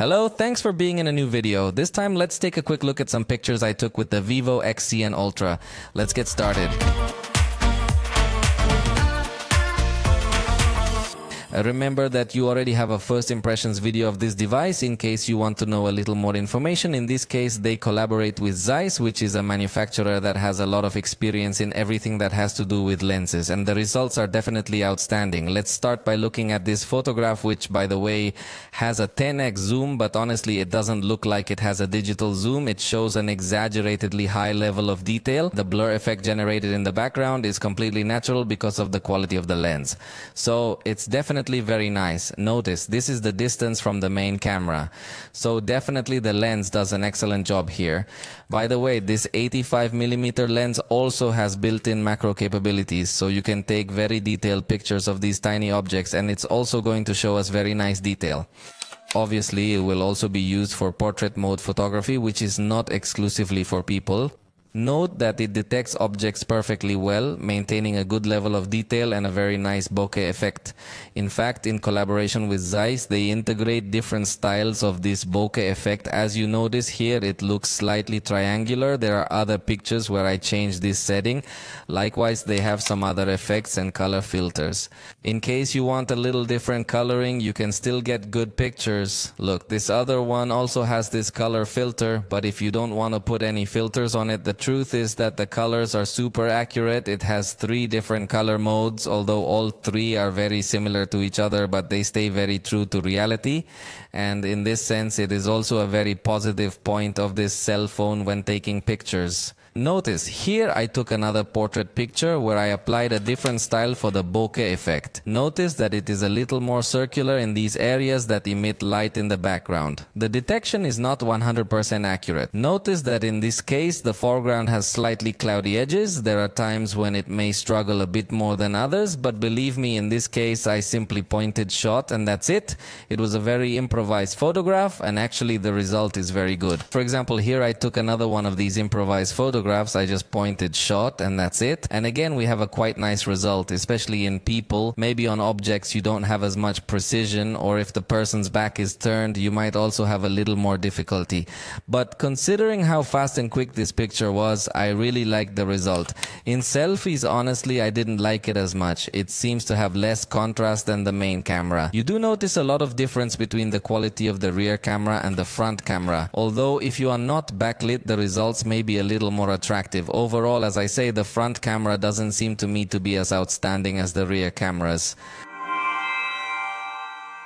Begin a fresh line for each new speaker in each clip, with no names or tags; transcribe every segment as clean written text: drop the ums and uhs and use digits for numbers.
Hello, thanks for being in a new video. This time let's take a quick look at some pictures I took with the Vivo X100 Ultra. Let's get started. Remember that you already have a first impressions video of this device in case you want to know a little more information. In this case, they collaborate with Zeiss, which is a manufacturer that has a lot of experience in everything that has to do with lenses, and the results are definitely outstanding. Let's start by looking at this photograph, which by the way has a 10x zoom, but honestly it doesn't look like it has a digital zoom. It shows an exaggeratedly high level of detail. The blur effect generated in the background is completely natural because of the quality of the lens. So it's definitely very nice. Notice this is the distance from the main camera, so definitely the lens does an excellent job here. By the way, this 85mm lens also has built-in macro capabilities, so you can take very detailed pictures of these tiny objects, and it's also going to show us very nice detail. Obviously, it will also be used for portrait mode photography, which is not exclusively for people. Note that it detects objects perfectly well, maintaining a good level of detail and a very nice bokeh effect. In fact, in collaboration with Zeiss, they integrate different styles of this bokeh effect. As you notice here, it looks slightly triangular. There are other pictures where I changed this setting. Likewise, they have some other effects and color filters. In case you want a little different coloring, you can still get good pictures. Look, this other one also has this color filter, but if you don't want to put any filters on it, the truth is that the colors are super accurate. It has 3 different color modes, although all 3 are very similar to each other, but they stay very true to reality. And in this sense, it is also a very positive point of this cell phone when taking pictures. Notice here I took another portrait picture where I applied a different style for the bokeh effect. Notice that it is a little more circular in these areas that emit light in the background. The detection is not 100% accurate. Notice that in this case the foreground has slightly cloudy edges. There are times when it may struggle a bit more than others, but believe me, in this case I simply pointed shot and that's it. It was a very improvised photograph, and actually the result is very good. For example, here I took another one of these improvised photographs. I just pointed shot and that's it. And again, we have a quite nice result, especially in people. Maybe on objects you don't have as much precision, or if the person's back is turned, you might also have a little more difficulty. But considering how fast and quick this picture was, I really liked the result. In selfies, honestly, I didn't like it as much. It seems to have less contrast than the main camera. You do notice a lot of difference between the quality of the rear camera and the front camera. Although if you are not backlit, the results may be a little more attractive. Overall, as I say, the front camera doesn't seem to me to be as outstanding as the rear cameras.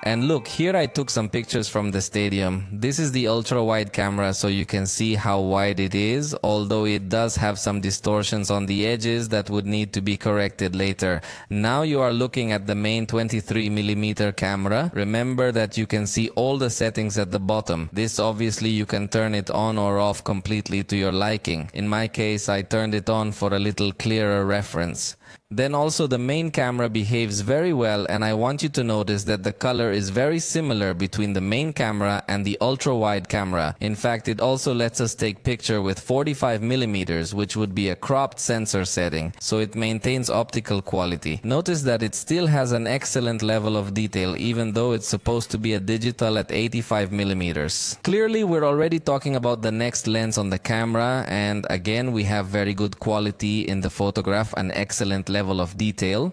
And look, here I took some pictures from the stadium. This is the ultra-wide camera, so you can see how wide it is, although it does have some distortions on the edges that would need to be corrected later. Now you are looking at the main 23mm camera. Remember that you can see all the settings at the bottom. This obviously you can turn it on or off completely to your liking. In my case, I turned it on for a little clearer reference. Then also the main camera behaves very well, and I want you to notice that the color is very similar between the main camera and the ultra-wide camera. In fact, it also lets us take picture with 45mm, which would be a cropped sensor setting, so it maintains optical quality. Notice that it still has an excellent level of detail, even though it's supposed to be a digital at 85mm. Clearly, we're already talking about the next lens on the camera, and again, we have very good quality in the photograph, an excellent level of detail.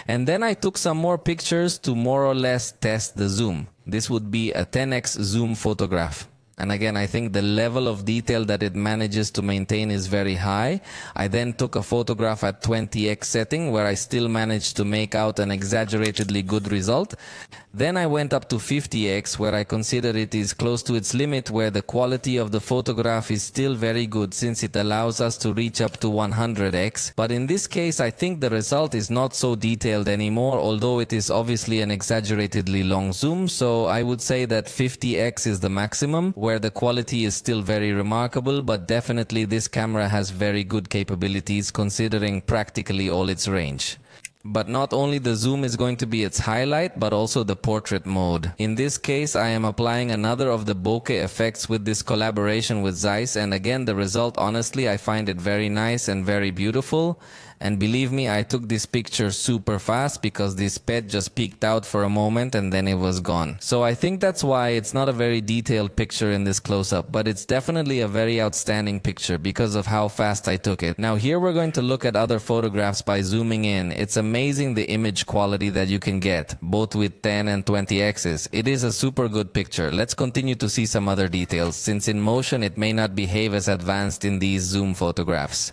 And then I took some more pictures to more or less test the zoom. This would be a 10x zoom photograph. And again, I think the level of detail that it manages to maintain is very high. I then took a photograph at 20x setting where I still managed to make out an exaggeratedly good result. Then I went up to 50x where I consider it is close to its limit, where the quality of the photograph is still very good since it allows us to reach up to 100x. But in this case, I think the result is not so detailed anymore, although it is obviously an exaggeratedly long zoom. So I would say that 50x is the maximum, where the quality is still very remarkable, but definitely this camera has very good capabilities considering practically all its range. But not only the zoom is going to be its highlight, but also the portrait mode. In this case, I am applying another of the bokeh effects with this collaboration with Zeiss, and again the result, honestly, I find it very nice and very beautiful. And believe me, I took this picture super fast because this pet just peeked out for a moment and then it was gone. So I think that's why it's not a very detailed picture in this close-up, but it's definitely a very outstanding picture because of how fast I took it. Now here we're going to look at other photographs by zooming in. It's amazing the image quality that you can get, both with 10 and 20x's. It is a super good picture. Let's continue to see some other details, since in motion it may not behave as advanced in these zoom photographs.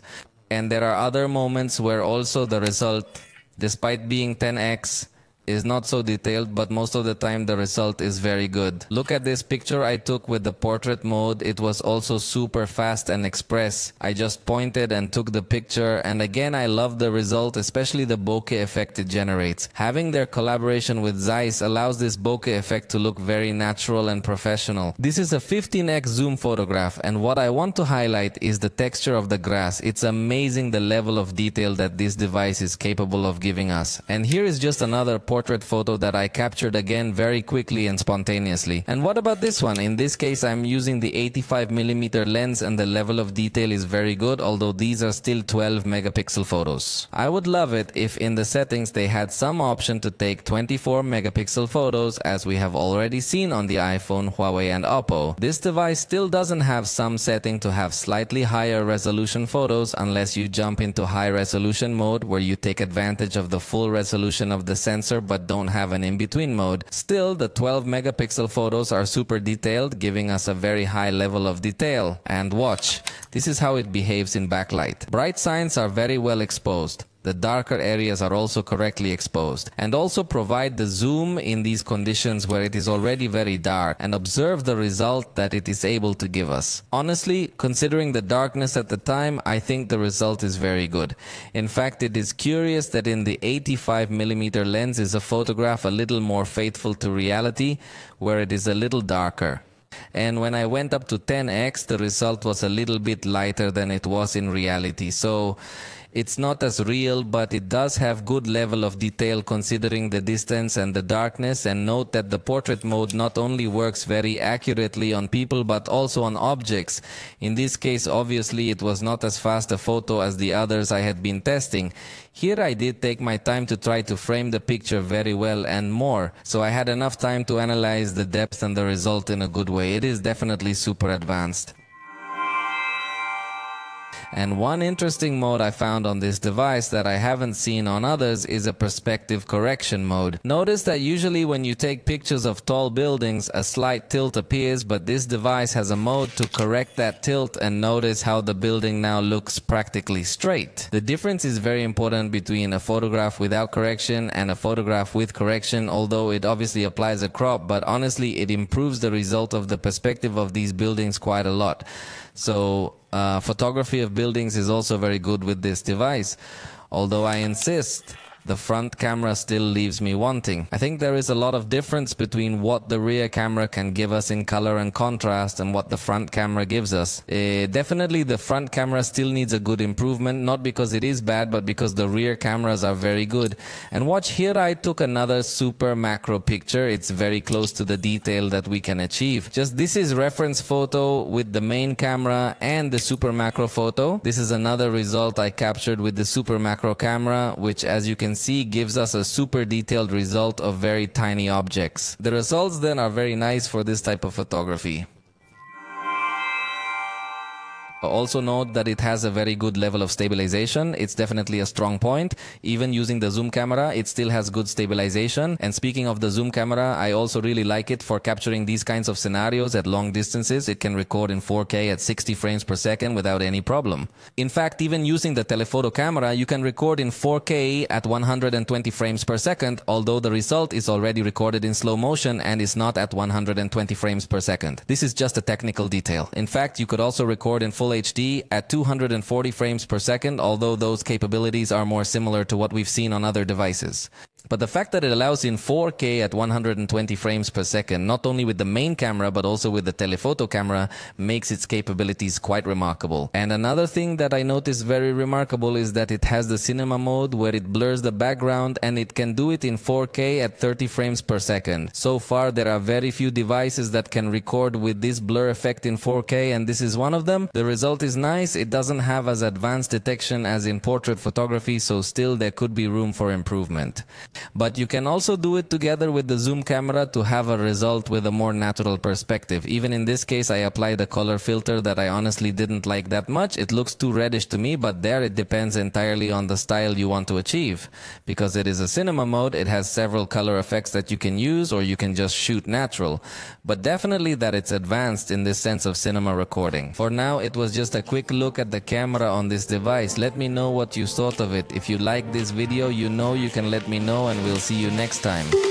And there are other moments where also the result, despite being 10x, is not so detailed, but most of the time the result is very good. Look at this picture I took with the portrait mode. It was also super fast and express. I just pointed and took the picture, and again I love the result, especially the bokeh effect it generates. Having their collaboration with Zeiss allows this bokeh effect to look very natural and professional. This is a 15x zoom photograph, and what I want to highlight is the texture of the grass. It's amazing the level of detail that this device is capable of giving us. And here is just another portrait photo that I captured again very quickly and spontaneously. And what about this one? In this case I'm using the 85mm lens and the level of detail is very good, although these are still 12 megapixel photos. I would love it if in the settings they had some option to take 24 megapixel photos, as we have already seen on the iPhone, Huawei and Oppo. This device still doesn't have some setting to have slightly higher resolution photos unless you jump into high resolution mode, where you take advantage of the full resolution of the sensor but don't have an in-between mode. Still, the 12 megapixel photos are super detailed, giving us a very high level of detail. And watch, this is how it behaves in backlight. Bright signs are very well exposed. The darker areas are also correctly exposed, and also provide the zoom in these conditions where it is already very dark, and observe the result that it is able to give us. Honestly, considering the darkness at the time, I think the result is very good. In fact, it is curious that in the 85mm lens is a photograph a little more faithful to reality, where it is a little darker. And when I went up to 10x, the result was a little bit lighter than it was in reality. So it's not as real, but it does have good level of detail considering the distance and the darkness. And note that the portrait mode not only works very accurately on people but also on objects. In this case, obviously it was not as fast a photo as the others I had been testing. Here I did take my time to try to frame the picture very well and more, so I had enough time to analyze the depth and the result in a good way. It is definitely super advanced. And one interesting mode I found on this device that I haven't seen on others is a perspective correction mode. Notice that usually when you take pictures of tall buildings, a slight tilt appears, but this device has a mode to correct that tilt, and notice how the building now looks practically straight. The difference is very important between a photograph without correction and a photograph with correction, although it obviously applies a crop, but honestly it improves the result of the perspective of these buildings quite a lot. So photography of buildings is also very good with this device, although I insist the front camera still leaves me wanting. I think there is a lot of difference between what the rear camera can give us in color and contrast and what the front camera gives us. Definitely the front camera still needs a good improvement, not because it is bad, but because the rear cameras are very good. And watch, here I took another super macro picture. It's very close to the detail that we can achieve. Just this is reference photo with the main camera and the super macro photo. This is another result I captured with the super macro camera, which as you can see gives us a super detailed result of very tiny objects. The results then are very nice for this type of photography. Also note that it has a very good level of stabilization. It's definitely a strong point. Even using the zoom camera, it still has good stabilization. And speaking of the zoom camera, I also really like it for capturing these kinds of scenarios at long distances. It can record in 4K at 60 frames per second without any problem. In fact, even using the telephoto camera, you can record in 4K at 120 frames per second, although the result is already recorded in slow motion and is not at 120 frames per second. This is just a technical detail. In fact, you could also record in full HD at 240 frames per second, although those capabilities are more similar to what we've seen on other devices. But the fact that it allows in 4K at 120 frames per second, not only with the main camera but also with the telephoto camera, makes its capabilities quite remarkable. And another thing that I noticed very remarkable is that it has the cinema mode where it blurs the background, and it can do it in 4K at 30 frames per second. So far there are very few devices that can record with this blur effect in 4K, and this is one of them. The result is nice. It doesn't have as advanced detection as in portrait photography, so still there could be room for improvement. But you can also do it together with the zoom camera to have a result with a more natural perspective. Even in this case, I applied a color filter that I honestly didn't like that much. It looks too reddish to me, but there it depends entirely on the style you want to achieve. Because it is a cinema mode, it has several color effects that you can use, or you can just shoot natural. But definitely that it's advanced in this sense of cinema recording. For now, it was just a quick look at the camera on this device. Let me know what you thought of it. If you like this video, you know you can let me know, and we'll see you next time.